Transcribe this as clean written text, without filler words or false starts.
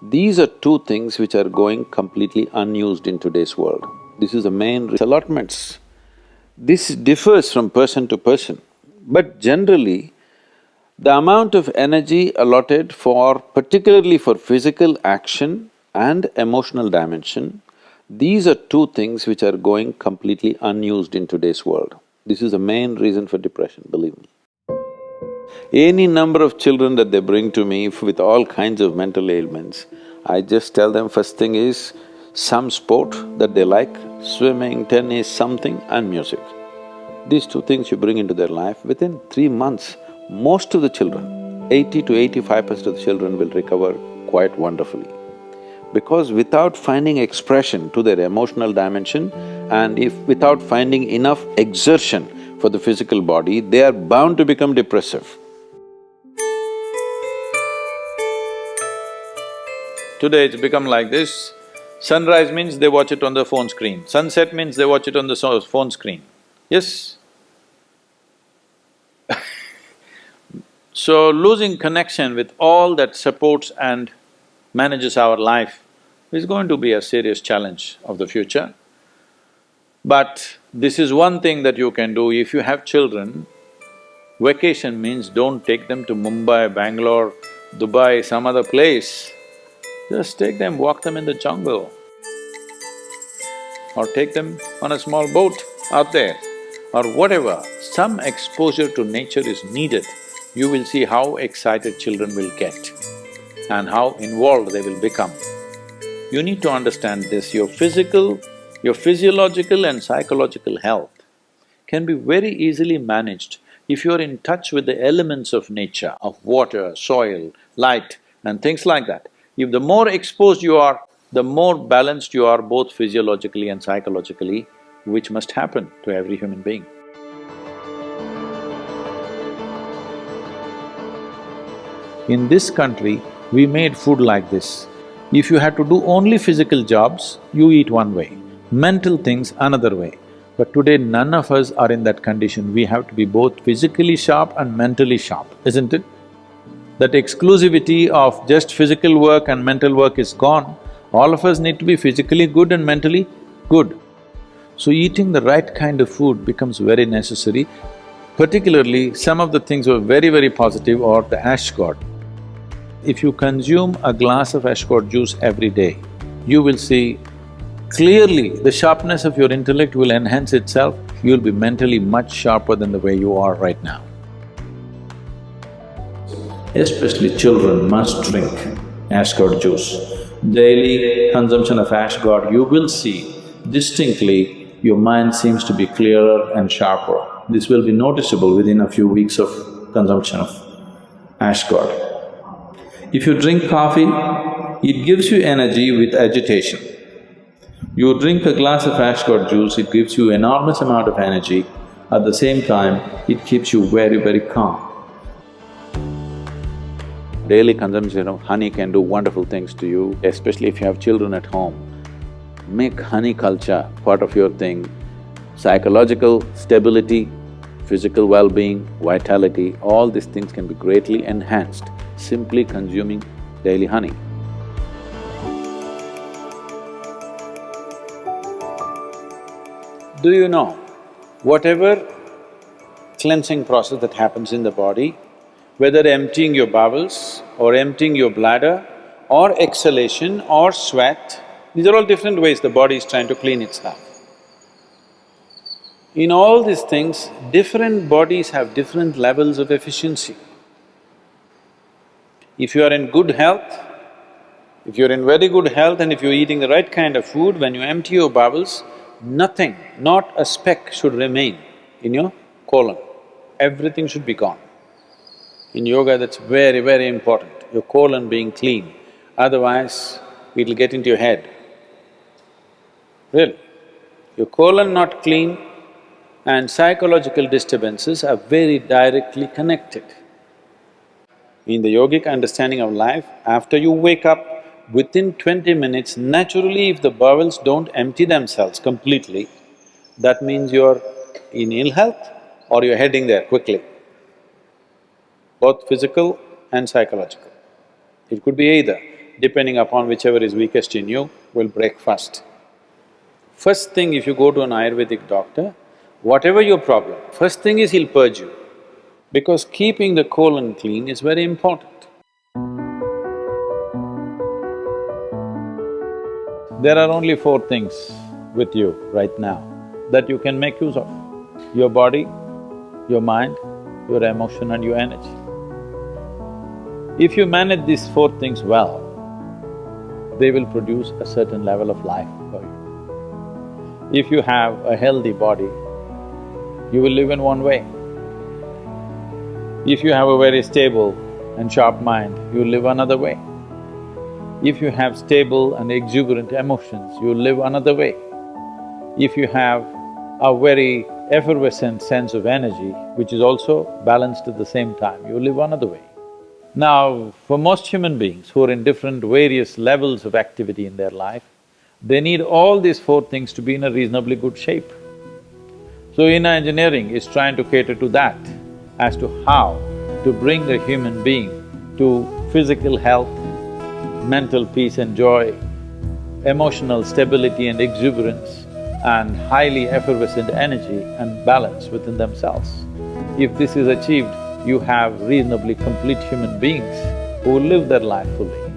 These are two things which are going completely unused in today's world. This is the main allotments. This differs from person to person, but generally, the amount of energy allotted for… particularly for physical action and emotional dimension, these are two things which are going completely unused in today's world. This is the main reason for depression, believe me. Any number of children that they bring to me with all kinds of mental ailments, I just tell them first thing is some sport that they like, swimming, tennis, something, and music. These two things you bring into their life, within 3 months, most of the children, 80 to 85% of the children will recover quite wonderfully. Because without finding expression to their emotional dimension and if without finding enough exertion for the physical body, they are bound to become depressive. Today it's become like this, sunrise means they watch it on the phone screen, sunset means they watch it on the phone screen, yes? So losing connection with all that supports and manages our life is going to be a serious challenge of the future. But this is one thing that you can do. If you have children, vacation means don't take them to Mumbai, Bangalore, Dubai, some other place. Just take them, walk them in the jungle. Or take them on a small boat out there, or whatever. Some exposure to nature is needed. You will see how excited children will get and how involved they will become. You need to understand this, your physiological and psychological health can be very easily managed if you're in touch with the elements of nature, of water, soil, light and things like that. If the more exposed you are, the more balanced you are both physiologically and psychologically, which must happen to every human being. In this country, we made food like this. If you had to do only physical jobs, you eat one way, mental things another way. But today none of us are in that condition, we have to be both physically sharp and mentally sharp, isn't it? That exclusivity of just physical work and mental work is gone. All of us need to be physically good and mentally good. So eating the right kind of food becomes very necessary. Particularly, some of the things were very positive are the ash god. If you consume a glass of ash god juice every day, you will see clearly the sharpness of your intellect will enhance itself, you'll be mentally much sharper than the way you are right now. Especially children must drink ash god juice. Daily consumption of ash god, you will see distinctly your mind seems to be clearer and sharper. This will be noticeable within a few weeks of consumption of ash god. If you drink coffee, it gives you energy with agitation. You drink a glass of ash god juice, it gives you enormous amount of energy. At the same time, it keeps you very calm. Daily consumption of honey can do wonderful things to you, especially if you have children at home. Make honey culture part of your thing. Psychological stability, physical well-being, vitality, all these things can be greatly enhanced simply consuming daily honey. Do you know, whatever cleansing process that happens in the body, whether emptying your bowels or emptying your bladder or exhalation or sweat, these are all different ways the body is trying to clean itself. In all these things, different bodies have different levels of efficiency. If you are in good health, if you're in very good health and if you're eating the right kind of food, when you empty your bowels, nothing, not a speck should remain in your colon. Everything should be gone. In yoga, that's very important, your colon being clean, otherwise it'll get into your head. Really, your colon not clean and psychological disturbances are very directly connected. In the yogic understanding of life, after you wake up, within 20 minutes, naturally if the bowels don't empty themselves completely, that means you're in ill health or you're heading there quickly, both physical and psychological. It could be either. depending upon whichever is weakest in you, will break first. First thing, if you go to an Ayurvedic doctor, whatever your problem, first thing is he'll purge you, because keeping the colon clean is very important. There are only four things with you right now that you can make use of: your body, your mind, your emotion and your energy. If you manage these four things well, they will produce a certain level of life for you. If you have a healthy body, you will live in one way. If you have a very stable and sharp mind, you will live another way. If you have stable and exuberant emotions, you will live another way. If you have a very effervescent sense of energy, which is also balanced at the same time, you will live another way. Now, for most human beings who are in different various levels of activity in their life, they need all these four things to be in a reasonably good shape. So inner engineering is trying to cater to that, as to how to bring a human being to physical health, mental peace and joy, emotional stability and exuberance, and highly effervescent energy and balance within themselves. If this is achieved, you have reasonably complete human beings who live their life fully.